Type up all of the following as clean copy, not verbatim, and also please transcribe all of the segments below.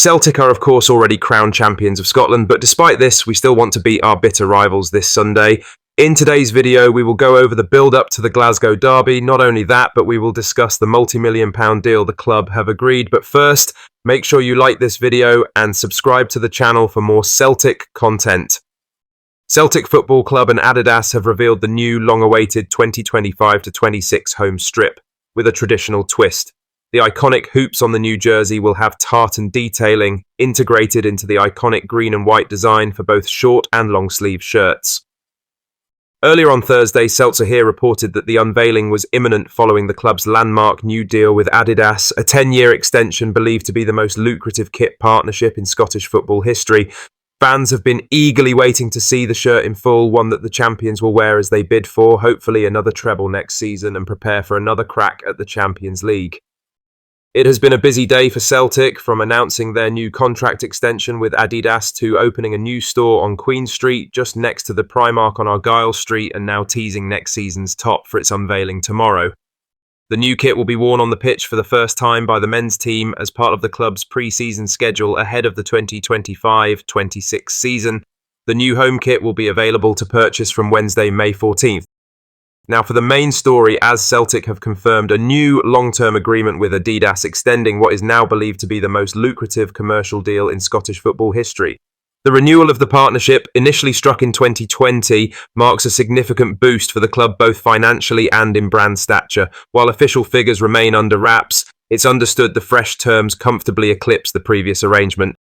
Celtic are of course already crowned champions of Scotland, but despite this, we still want to beat our bitter rivals this Sunday. In today's video, we will go over the build-up to the Glasgow derby. Not only that, but we will discuss the multi-million-pound deal the club have agreed. But first, make sure you like this video and subscribe to the channel for more Celtic content. Celtic Football Club and Adidas have revealed the new, long-awaited 2025-26 home strip, with a traditional twist. The iconic hoops on the new jersey will have tartan detailing integrated into the iconic green and white design for both short and long sleeve shirts. Earlier on Thursday, Seltzer here reported that the unveiling was imminent following the club's landmark new deal with Adidas, a 10-year extension believed to be the most lucrative kit partnership in Scottish football history. Fans have been eagerly waiting to see the shirt in full, one that the champions will wear as they bid for, hopefully, another treble next season and prepare for another crack at the Champions League. It has been a busy day for Celtic, from announcing their new contract extension with Adidas to opening a new store on Queen Street just next to the Primark on Argyle Street, and now teasing next season's top for its unveiling tomorrow. The new kit will be worn on the pitch for the first time by the men's team as part of the club's pre-season schedule ahead of the 2025-26 season. The new home kit will be available to purchase from Wednesday, May 14th. Now for the main story, as Celtic have confirmed a new long-term agreement with Adidas extending what is now believed to be the most lucrative commercial deal in Scottish football history. The renewal of the partnership, initially struck in 2020, marks a significant boost for the club both financially and in brand stature. While official figures remain under wraps, it's understood the fresh terms comfortably eclipse the previous arrangement.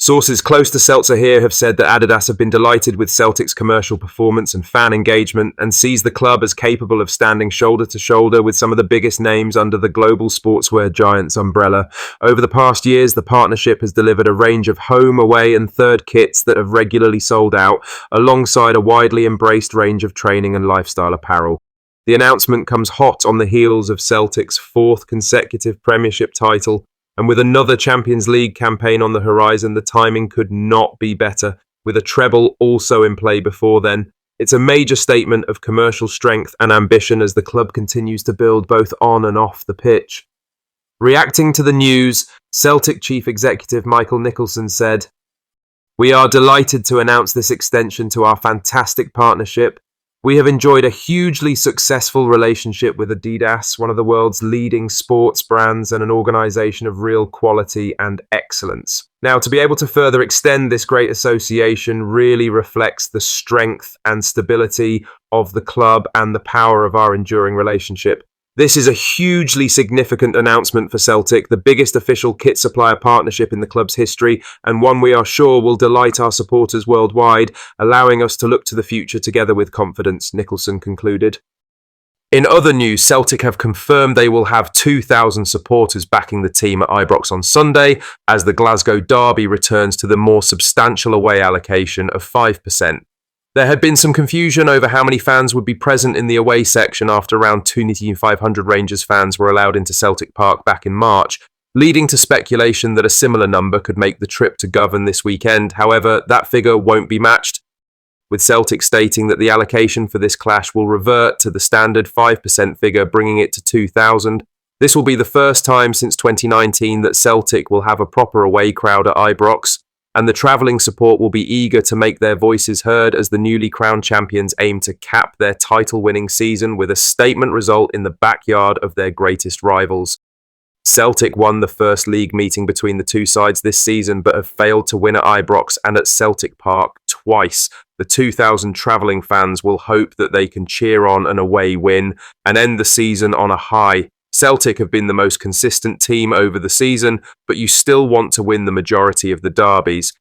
Sources close to Seltzer here have said that Adidas have been delighted with Celtic's commercial performance and fan engagement and sees the club as capable of standing shoulder to shoulder with some of the biggest names under the global sportswear giant's umbrella. Over the past years, the partnership has delivered a range of home, away and third kits that have regularly sold out, alongside a widely embraced range of training and lifestyle apparel. The announcement comes hot on the heels of Celtic's fourth consecutive Premiership title, and with another Champions League campaign on the horizon, the timing could not be better, with a treble also in play before then. It's a major statement of commercial strength and ambition as the club continues to build both on and off the pitch. Reacting to the news, Celtic Chief Executive Michael Nicholson said, "We are delighted to announce this extension to our fantastic partnership. We have enjoyed a hugely successful relationship with Adidas, one of the world's leading sports brands and an organisation of real quality and excellence. Now, to be able to further extend this great association really reflects the strength and stability of the club and the power of our enduring relationship. This is a hugely significant announcement for Celtic, the biggest official kit supplier partnership in the club's history, and one we are sure will delight our supporters worldwide, allowing us to look to the future together with confidence," Nicholson concluded. In other news, Celtic have confirmed they will have 2,000 supporters backing the team at Ibrox on Sunday, as the Glasgow derby returns to the more substantial away allocation of 5%. There had been some confusion over how many fans would be present in the away section after around 2,500 Rangers fans were allowed into Celtic Park back in March, leading to speculation that a similar number could make the trip to Govan this weekend. However, that figure won't be matched, with Celtic stating that the allocation for this clash will revert to the standard 5% figure, bringing it to 2,000. This will be the first time since 2019 that Celtic will have a proper away crowd at Ibrox, and the travelling support will be eager to make their voices heard as the newly crowned champions aim to cap their title-winning season with a statement result in the backyard of their greatest rivals. Celtic won the first league meeting between the two sides this season, but have failed to win at Ibrox and at Celtic Park twice. The 2,000 travelling fans will hope that they can cheer on an away win and end the season on a high. Celtic have been the most consistent team over the season, but you still want to win the majority of the derbies.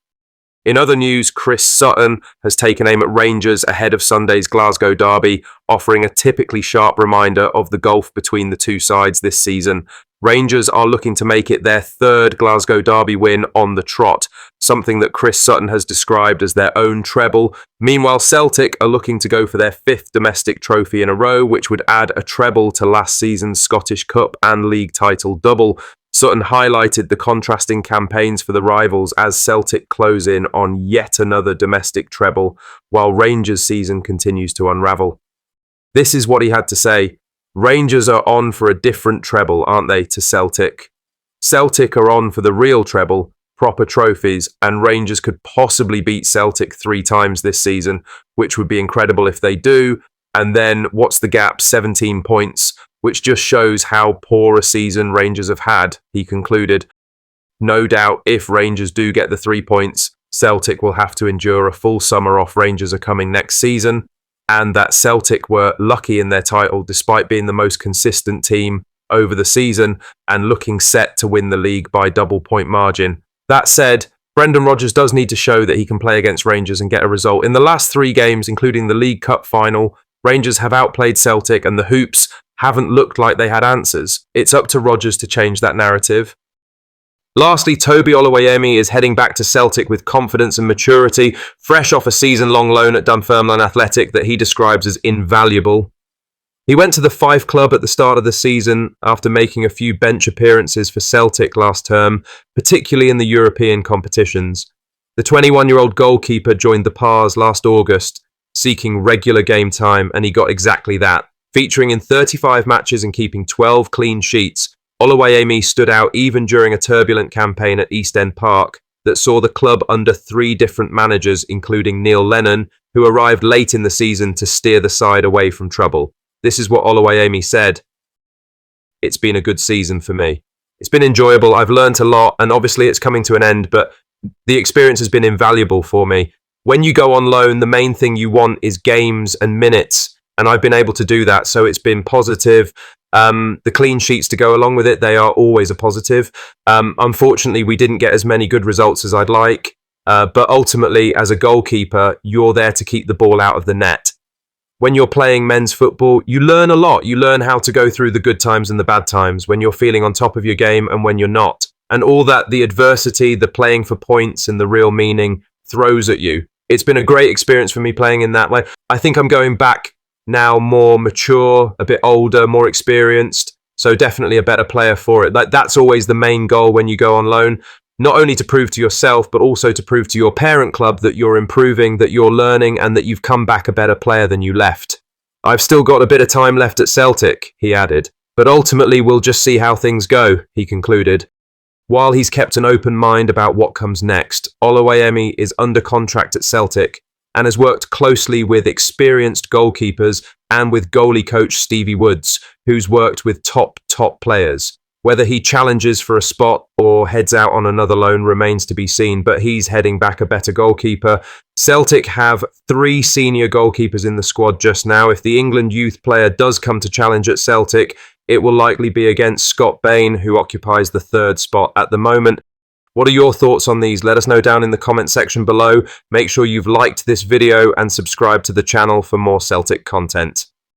In other news, Chris Sutton has taken aim at Rangers ahead of Sunday's Glasgow derby, offering a typically sharp reminder of the gulf between the two sides this season. Rangers are looking to make it their third Glasgow derby win on the trot, something that Chris Sutton has described as their own treble. Meanwhile, Celtic are looking to go for their fifth domestic trophy in a row, which would add a treble to last season's Scottish Cup and league title double. Sutton highlighted the contrasting campaigns for the rivals as Celtic close in on yet another domestic treble, while Rangers' season continues to unravel. This is what he had to say. "Rangers are on for a different treble, aren't they, to Celtic? Celtic are on for the real treble. proper trophies, and Rangers could possibly beat Celtic 3 times this season, which would be incredible if they do. And then what's the gap? 17 points, which just shows how poor a season Rangers have had, he concluded. No doubt if Rangers do get the 3 points, Celtic will have to endure a full summer off. Rangers are coming next season, and that Celtic were lucky in their title despite being the most consistent team over the season and looking set to win the league by double-point margin. That said, Brendan Rodgers does need to show that he can play against Rangers and get a result. In the last 3 games, including the League Cup final, Rangers have outplayed Celtic and the Hoops haven't looked like they had answers. It's up to Rodgers to change that narrative. Lastly, Toby Oluwayemi is heading back to Celtic with confidence and maturity, fresh off a season-long loan at Dunfermline Athletic that he describes as invaluable. He went to the Fife club at the start of the season after making a few bench appearances for Celtic last term, particularly in the European competitions. The 21-year-old goalkeeper joined the Pars last August, seeking regular game time, and he got exactly that. Featuring in 35 matches and keeping 12 clean sheets, Oluwayemi stood out even during a turbulent campaign at East End Park that saw the club under 3 different managers, including Neil Lennon, who arrived late in the season to steer the side away from trouble. This is what Oluwayemi said. "It's been a good season for me. It's been enjoyable. I've learnt a lot, and obviously it's coming to an end, but the experience has been invaluable for me. When you go on loan, the main thing you want is games and minutes, and I've been able to do that, so it's been positive. The clean sheets to go along with it, they are always a positive. Unfortunately, we didn't get as many good results as I'd like, but ultimately, as a goalkeeper, you're there to keep the ball out of the net. When you're playing men's football, you learn a lot. You learn how to go through the good times and the bad times, when you're feeling on top of your game and when you're not. And all that, the adversity, the playing for points and the real meaning throws at you. It's been a great experience for me playing in that way. I think I'm going back now more mature, a bit older, more experienced, so definitely a better player for it. That's always the main goal when you go on loan, not only to prove to yourself, but also to prove to your parent club that you're improving, that you're learning, and that you've come back a better player than you left. I've still got a bit of time left at Celtic, he added, but ultimately we'll just see how things go, he concluded. While he's kept an open mind about what comes next, Oluwayemi is under contract at Celtic and has worked closely with experienced goalkeepers and with goalie coach Stevie Woods, who's worked with top players. Whether he challenges for a spot or heads out on another loan remains to be seen, but he's heading back a better goalkeeper. Celtic have 3 senior goalkeepers in the squad just now. If the England youth player does come to challenge at Celtic, it will likely be against Scott Bain, who occupies the 3rd spot at the moment. What are your thoughts on these? Let us know down in the comment section below. Make sure you've liked this video and subscribe to the channel for more Celtic content.